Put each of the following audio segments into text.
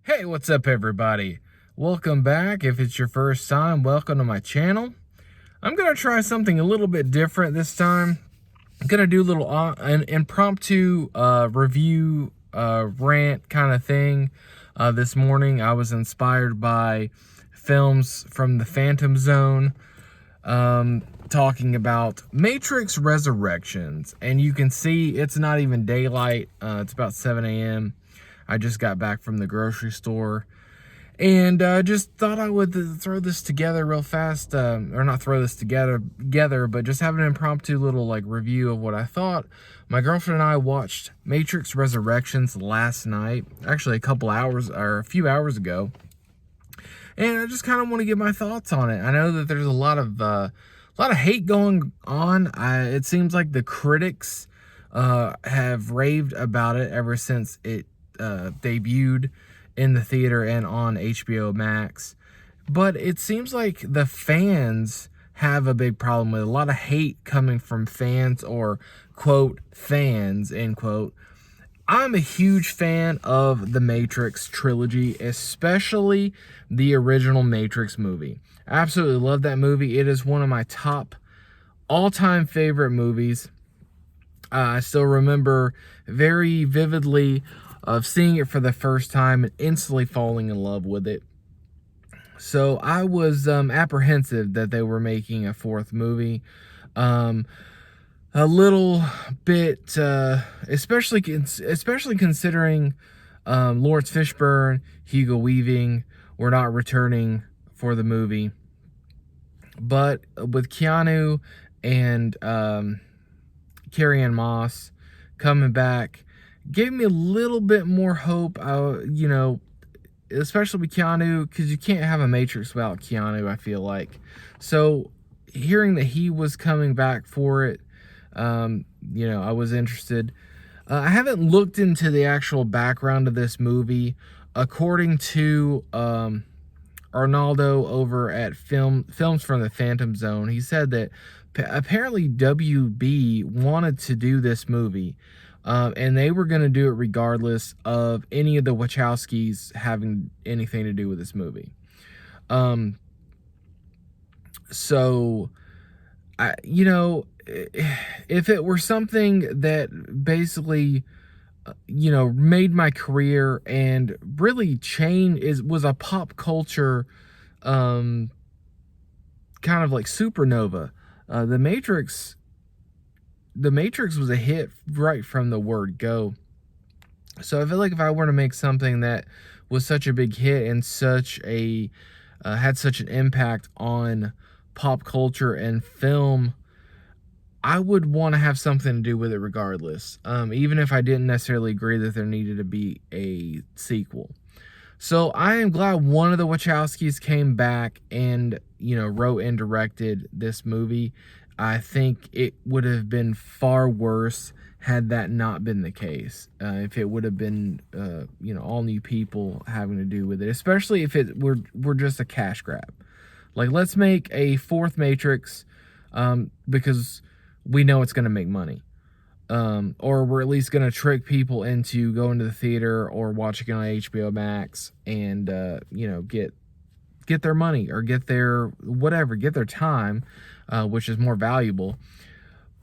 Hey, what's up everybody? Welcome back. If it's your first time, welcome to my channel. I'm going to try something a little bit different this time. I'm going to do a little an impromptu review rant kind of thing. This morning I was inspired by films from the Phantom Zone, talking about Matrix Resurrections. And you can see it's not even daylight. It's about 7 a.m. I just got back from the grocery store, and just thought I would throw this together real fast, or not throw this together, but just have an impromptu little like review of what I thought. My girlfriend and I watched Matrix Resurrections last night, actually a few hours ago, and I just kind of want to get my thoughts on it. I know that there's a lot of hate going on. It seems like the critics have raved about it ever since it debuted in the theater and on HBO Max. But it seems like the fans have a big problem with it. A lot of hate coming from fans, or quote fans, end quote. I'm a huge fan of the Matrix trilogy, especially the original Matrix movie. I absolutely love that movie. It is one of my top all-time favorite movies. I still remember very vividly of seeing it for the first time and instantly falling in love with it. So I was apprehensive that they were making a fourth movie. A little bit, especially considering Lawrence Fishburne, Hugo Weaving were not returning for the movie. But with Keanu and Carrie-Anne Moss coming back, gave me a little bit more hope. Especially with Keanu, because you can't have a Matrix without Keanu, I feel like. So hearing that he was coming back for it, I was interested. I haven't looked into the actual background of this movie. According to Arnaldo over at Films from the Phantom Zone, he said that apparently WB wanted to do this movie. And they were going to do it regardless of any of the Wachowskis having anything to do with this movie. If it were something that basically, made my career and really was a pop culture, kind of like supernova, The Matrix was a hit right from the word go. So I feel like if I were to make something that was such a big hit and had such an impact on pop culture and film, I would want to have something to do with it regardless, even if I didn't necessarily agree that there needed to be a sequel. So I am glad one of the Wachowskis came back and, wrote and directed this movie. I think it would have been far worse had that not been the case. If it would have been, all new people having to do with it, especially if it were just a cash grab. Like, let's make a fourth Matrix, because we know it's going to make money. Or we're at least going to trick people into going to the theater or watching it on HBO Max and, get their money or get their time, which is more valuable.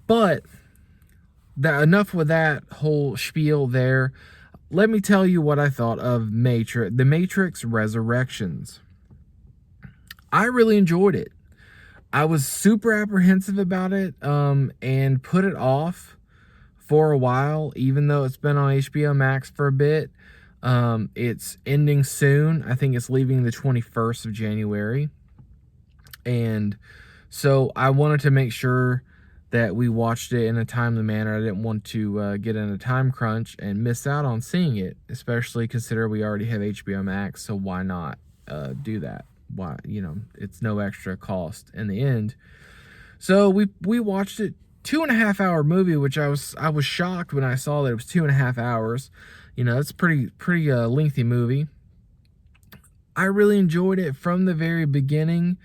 But enough with that whole spiel there. Let me tell you what I thought of The Matrix Resurrections. I really enjoyed it. I was super apprehensive about it, and put it off for a while, even though it's been on HBO Max for a bit. It's ending soon. I think it's leaving the 21st of January. And so I wanted to make sure that we watched it in a timely manner. I didn't want to get in a time crunch and miss out on seeing it, especially consider we already have HBO Max, so why not do that? Why, it's no extra cost in the end. So we watched it. 2.5 hour movie, which I was shocked when I saw that it was 2.5 hours. It's pretty lengthy movie. I really enjoyed it from the very beginning.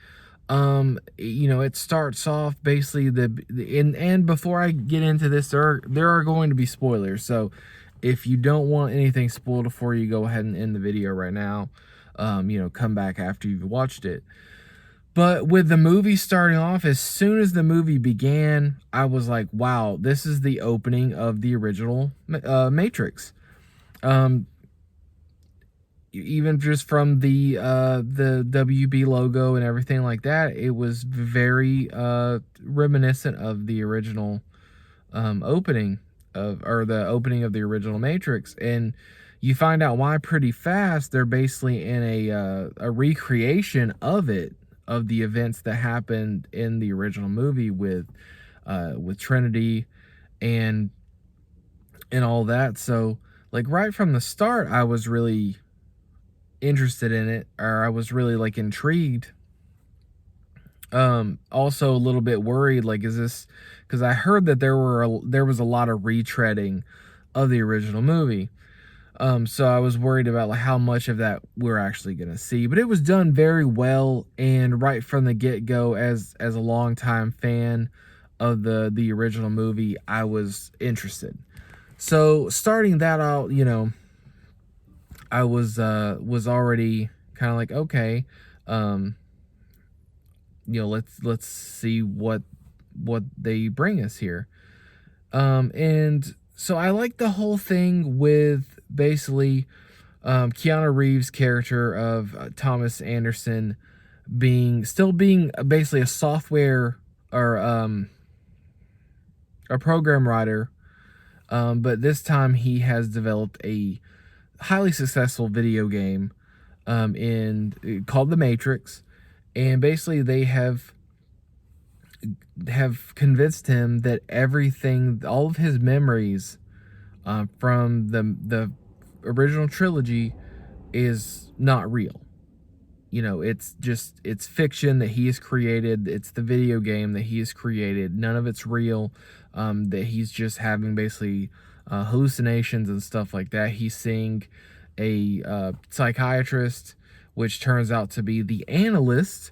It starts off basically and before I get into this, there are going to be spoilers. So If you don't want anything spoiled for you, go ahead and end the video right now. Come back after you've watched it. But with the movie starting off, as soon as the movie began, I was like, wow, this is the opening of the original Matrix. Um, Even just from the WB logo and everything like that, it was very reminiscent of the original opening the opening of the original Matrix. And you find out why pretty fast. They're basically in a recreation of it, of the events that happened in the original movie with Trinity and all that. So like right from the start, I was really interested in it, or I was really like intrigued. Also a little bit worried, like, is this, because I heard that there was a lot of retreading of the original movie. So I was worried about like how much of that we're actually gonna see. But it was done very well, and right from the get-go, as a longtime fan of the original movie, I was interested. So starting that out, I was already kind of like, okay, um, let's see what they bring us here. And so I like the whole thing with basically Keanu Reeves' character of Thomas Anderson still being basically a software or a program writer, but this time he has developed a highly successful video game in called The Matrix, and basically they have convinced him that everything, all of his memories from the original trilogy, is not real. It's fiction that he has created. It's the video game that he has created. None of it's real. That he's just having basically hallucinations and stuff like that. He's seeing a psychiatrist, which turns out to be the analyst,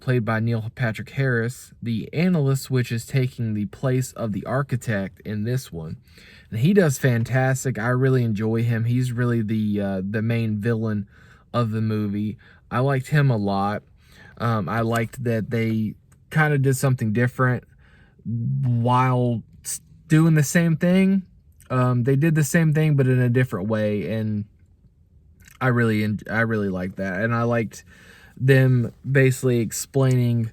played by Neil Patrick Harris, the analyst, which is taking the place of the architect in this one. And he does fantastic. I really enjoy him. He's really the main villain of the movie. I liked him a lot. I liked that they kind of did something different while doing the same thing. They did the same thing, but in a different way, and I really liked that. And I liked them basically explaining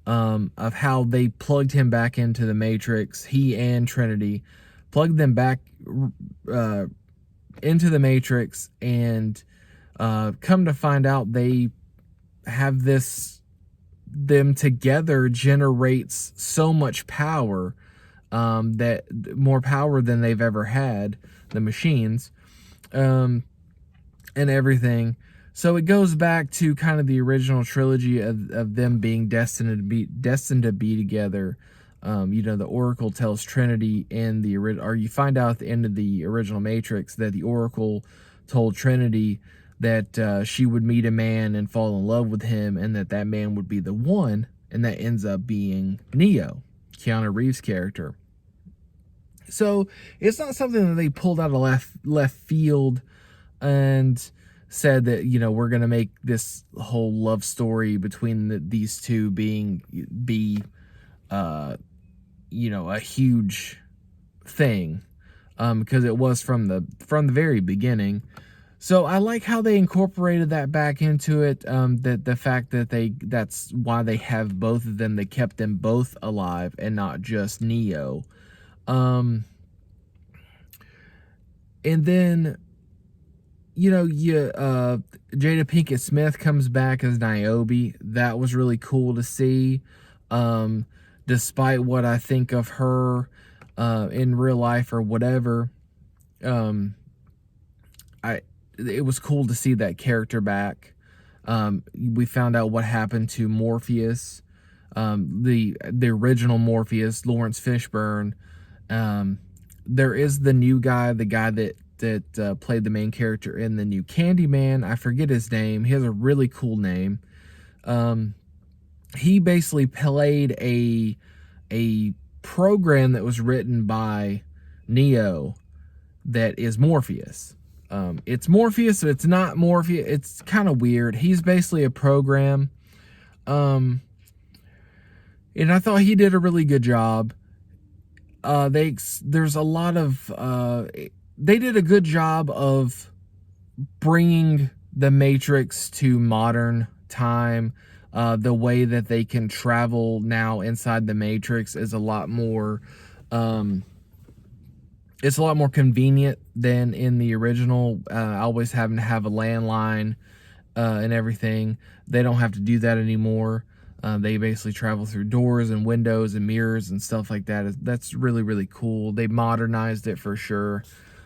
of how they plugged him back into the Matrix. He and Trinity plugged them back into the Matrix, and come to find out, they have them together generates so much power, that more power than they've ever had, the machines, and everything. So it goes back to kind of the original trilogy of them being destined to be together. The Oracle tells Trinity in or you find out at the end of the original Matrix that the Oracle told Trinity that she would meet a man and fall in love with him, and that man would be the one, and that ends up being Neo, Keanu Reeves' character. So it's not something that they pulled out of left field and said that, we're gonna make this whole love story between these two be a huge thing, because it was from the very beginning. So I like how they incorporated that back into it. That the fact that that's why they have both of them. They kept them both alive and not just Neo. And then, Jada Pinkett Smith comes back as Niobe. That was really cool to see. Despite what I think of her in real life or whatever, it was cool to see that character back. We found out what happened to Morpheus, the original Morpheus, Lawrence Fishburne. There is the new guy, the guy that played the main character in the new Candyman. I forget his name. He has a really cool name. He basically played a program that was written by Neo that is Morpheus. It's Morpheus, but it's not Morpheus. It's kind of weird. He's basically a program. Um, and I thought he did a really good job. There's a lot of they did a good job of bringing the Matrix to modern time. The way that they can travel now inside the Matrix is a lot more it's a lot more convenient than in the original. Always having to have a landline and everything. They don't have to do that anymore. They basically travel through doors and windows and mirrors and stuff like that. That's really, really cool. They modernized it for sure.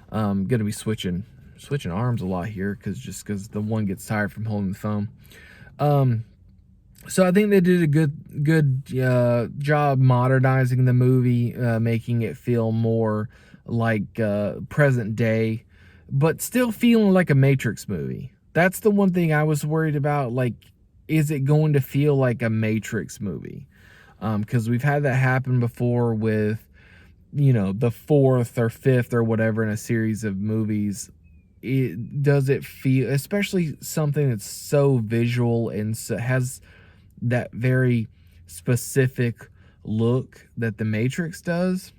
Gonna be switching arms a lot here because the one gets tired from holding the phone. So I think they did a good job modernizing the movie, making it feel more like present day, but still feeling like a Matrix movie. That's the one thing I was worried about. Like, is it going to feel like a Matrix movie? Because we've had that happen before with, the fourth or fifth or whatever in a series of movies. Does it feel, especially something that's so visual and so, has that very specific look that the Matrix does?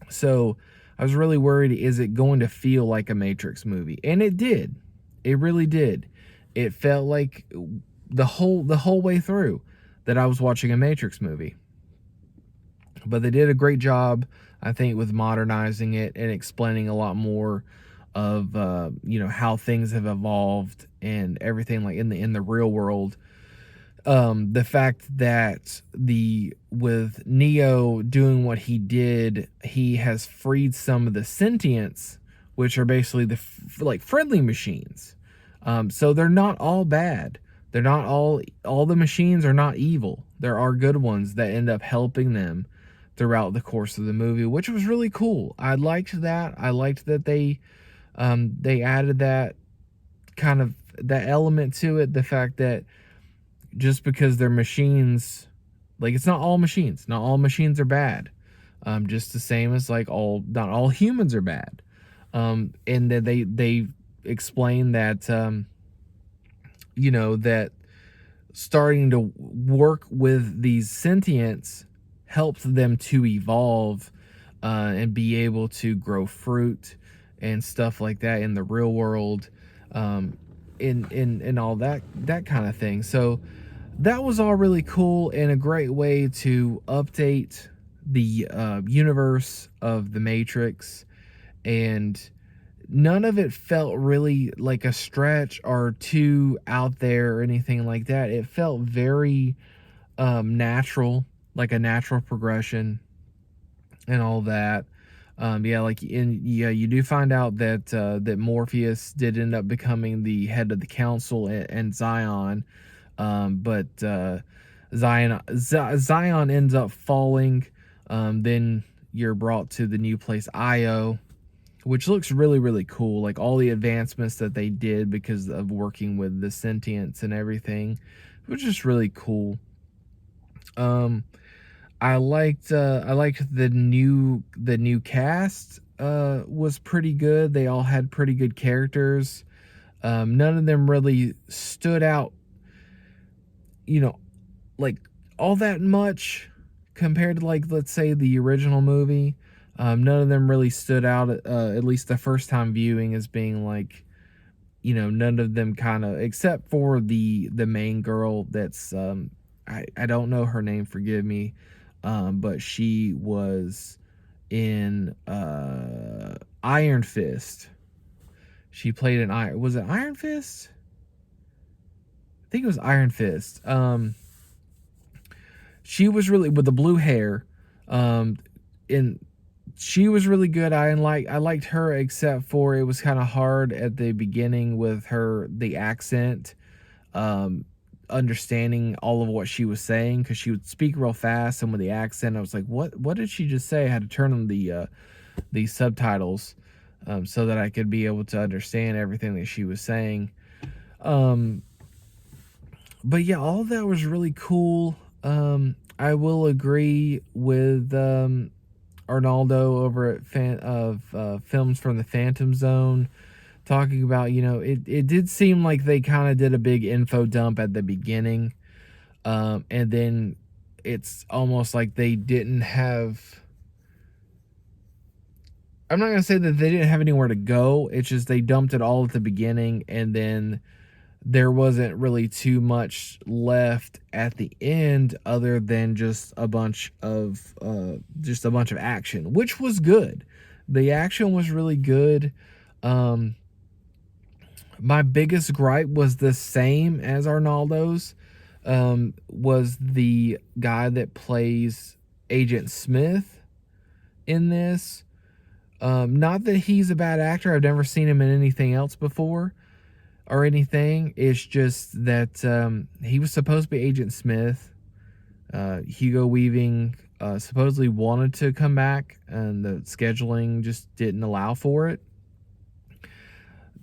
So I was really worried, is it going to feel like a Matrix movie? And it did. It really did. It felt like the whole way through that I was watching a Matrix movie. But they did a great job, I think, with modernizing it and explaining a lot more of how things have evolved and everything, like in the real world. The fact that with Neo doing what he did, he has freed some of the sentients, which are basically like friendly machines. So they're not all bad. They're not all the machines are not evil. There are good ones that end up helping them throughout the course of the movie, which was really cool. I liked that. I liked that they added that kind of that element to it. The fact that just because they're machines, like, it's not all machines. Not all machines are bad. Just the same as like not all humans are bad. And that they explain that that starting to work with these sentients helps them to evolve and be able to grow fruit and stuff like that in the real world, in all that kind of thing. So that was all really cool and a great way to update the universe of the Matrix. And none of it felt really like a stretch or too out there or anything like that. It felt very natural, like a natural progression and all that. You do find out that Morpheus did end up becoming the head of the council and Zion. But Zion ends up falling. Then you're brought to the new place, Io, which looks really, really cool. Like all the advancements that they did because of working with the sentients and everything, which is just really cool. I liked the new cast. Was pretty good. They all had pretty good characters. None of them really stood out, like all that much compared to, like, let's say the original movie. None of them really stood out, at least the first time viewing, as being like, none of them kind of, except for the main girl that's I don't know her name, forgive me, but she was in Iron Fist. She played an was it Iron Fist? I think it was Iron Fist. She was really, with the blue hair, and she was really good. I liked her, except for it was kind of hard at the beginning with the accent, understanding all of what she was saying, because she would speak real fast, and with the accent I was like, what did she just say? I had to turn on the subtitles so that I could be able to understand everything that she was saying. But yeah, all of that was really cool. I will agree with Arnaldo over at Films from the Phantom Zone, talking about, it did seem like they kind of did a big info dump at the beginning. And then it's almost like they didn't have, I'm not going to say that they didn't have anywhere to go. It's just they dumped it all at the beginning, and then there wasn't really too much left at the end other than just a bunch of action, which was good. The action was really good. Um, my biggest gripe was the same as Arnaldo's. Was the guy that plays Agent Smith in this. Not that he's a bad actor. I've never seen him in anything else before or anything. It's just that he was supposed to be Agent Smith. Hugo Weaving supposedly wanted to come back, and the scheduling just didn't allow for it.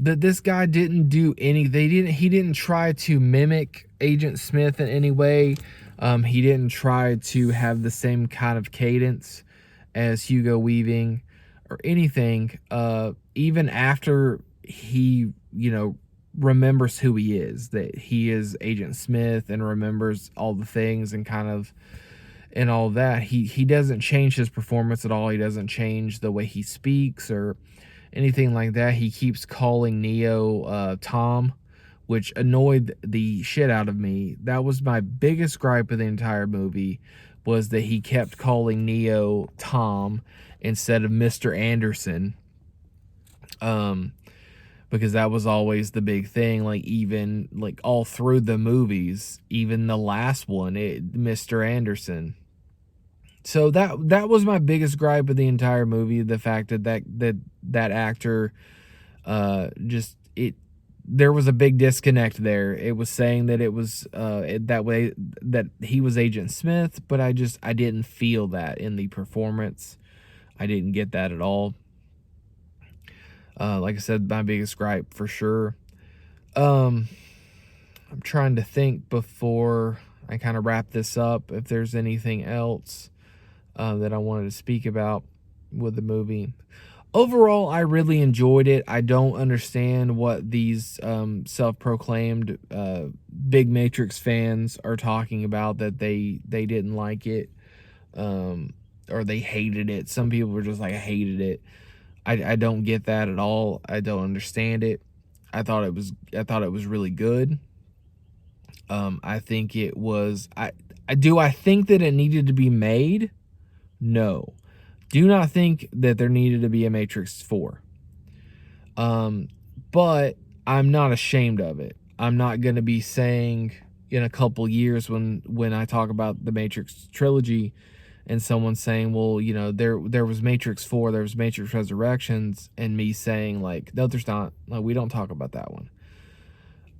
That this guy didn't do any. He didn't try to mimic Agent Smith in any way. He didn't try to have the same kind of cadence as Hugo Weaving or anything. Even after he, remembers who he is, that he is Agent Smith, and remembers all the things and and all that, he doesn't change his performance at all. He doesn't change the way he speaks or anything like that. He keeps calling Neo Tom, which annoyed the shit out of me. That was my biggest gripe of the entire movie, was that he kept calling Neo Tom instead of Mr. Anderson. Because that was always the big thing, even all through the movies, even the last one, Mr. Anderson. So that was my biggest gripe of the entire movie, the fact that actor there was a big disconnect there. It was saying that it was that way, that he was Agent Smith, but I didn't feel that in the performance. I didn't get that at all. Like I said, my biggest gripe for sure. I'm trying to think before I kind of wrap this up if there's anything else that I wanted to speak about with the movie. Overall, I really enjoyed it. I don't understand what these self-proclaimed big Matrix fans are talking about, that they didn't like it, or they hated it. Some people were just like, I hated it. I don't get that at all. I don't understand it. I thought it was really good. I think it was. I think that it needed to be made? No. Do not think that there needed to be a Matrix 4. But I'm not ashamed of it. I'm not going to be saying in a couple years when I talk about the Matrix trilogy, and someone saying, well, there was Matrix 4, there was Matrix Resurrections, and me saying no, there's not. We don't talk about that one.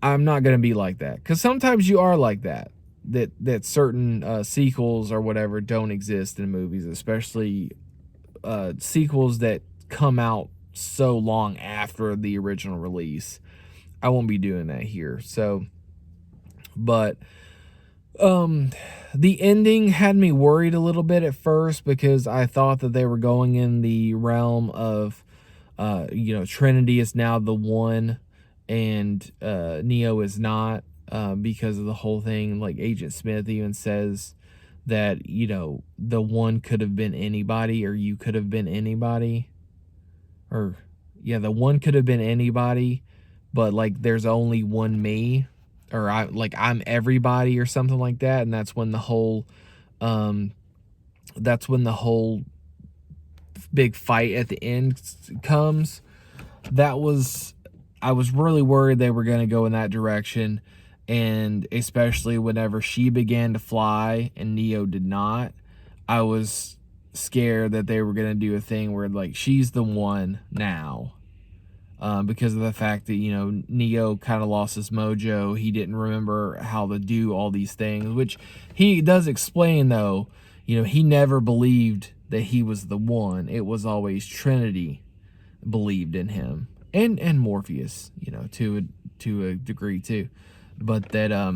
I'm not going to be like that, because sometimes you are like that certain sequels or whatever don't exist in movies, especially sequels that come out so long after the original release. I won't be doing that here. So, but the ending had me worried a little bit at first, because I thought that they were going in the realm of Trinity is now the one, and Neo is not, because of the whole thing. Agent Smith even says that the one could have been anybody, or you could have been anybody, or the one could have been anybody, but there's only one me, or I'm everybody, or something like that. And that's when the whole big fight at the end comes. I was really worried they were going to go in that direction. And especially whenever she began to fly and Neo did not, I was scared that they were going to do a thing where she's the one now, because of the fact that Neo kind of lost his mojo. He didn't remember how to do all these things, which he does explain, though. He never believed that he was the one. It was always Trinity believed in him, and Morpheus, to a degree too. But that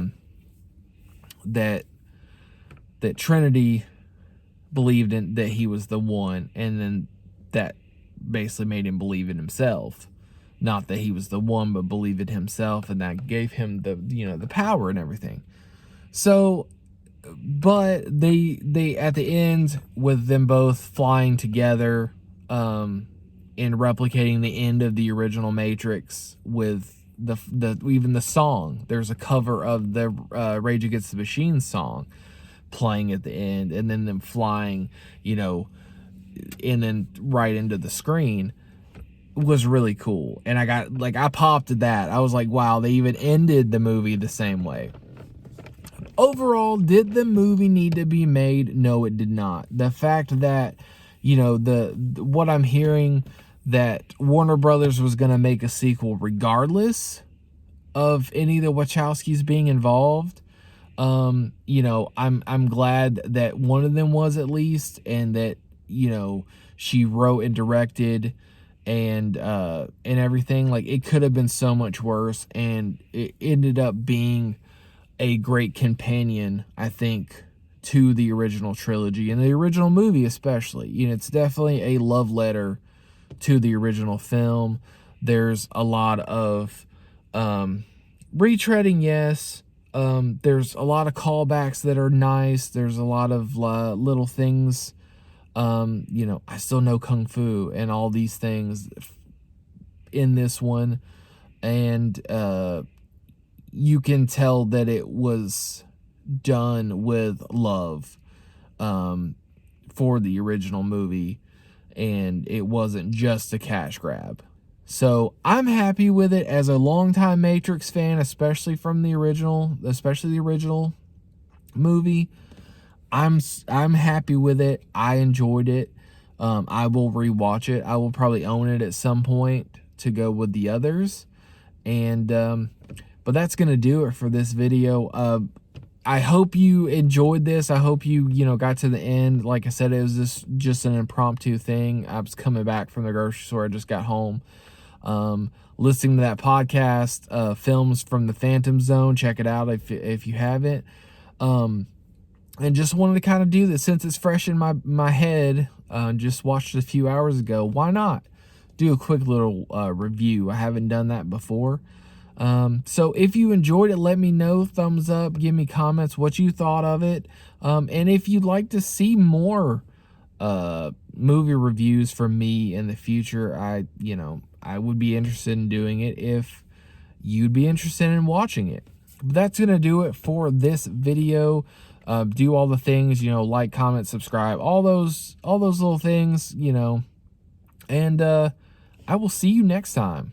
Trinity believed in that he was the one, and then that basically made him believe in himself. Not that he was the one, but believe in himself, and that gave him the, you know, the power and everything. So, but they at the end, with them both flying together, and replicating the end of the original Matrix with the even the song. There's a cover of the Rage Against the Machine song playing at the end, and then them flying, you know, and then right into the screen was really cool. And I popped at that. I was like, wow, they even ended the movie the same way. Overall, did the movie need to be made? No, it did not. The fact that, you know, what I'm hearing, that Warner Brothers was going to make a sequel regardless of any of the Wachowskis being involved. You know, I'm glad that one of them was, at least, and that, you know, she wrote and directed and everything. Like, it could have been so much worse, and it ended up being a great companion, I think, to the original trilogy and the original movie especially. You know, it's definitely a love letter to the original film. There's a lot of retreading, yes. There's a lot of callbacks that are nice. There's a lot of little things. You know, I still know Kung Fu and all these things in this one. And you can tell that it was done with love for the original movie, and it wasn't just a cash grab. So I'm happy with it as a longtime Matrix fan, especially the original movie. I'm happy with it. I enjoyed it. I will rewatch it. I will probably own it at some point to go with the others. And but that's gonna do it for this video. I hope you enjoyed this. I hope you got to the end. Like I said, it was just an impromptu thing. I was coming back from the grocery store. I just got home. Listening to that podcast, Films from the Phantom Zone. Check it out if you haven't. And just wanted to kind of do this since it's fresh in my head. Just watched it a few hours ago. Why not do a quick little review? I haven't done that before. So if you enjoyed it, let me know. Thumbs up, give me comments what you thought of it. And if you'd like to see more movie reviews from me in the future, I would be interested in doing it if you'd be interested in watching it. But that's gonna do it for this video. Do all the things, like, comment, subscribe, all those little things, and I will see you next time.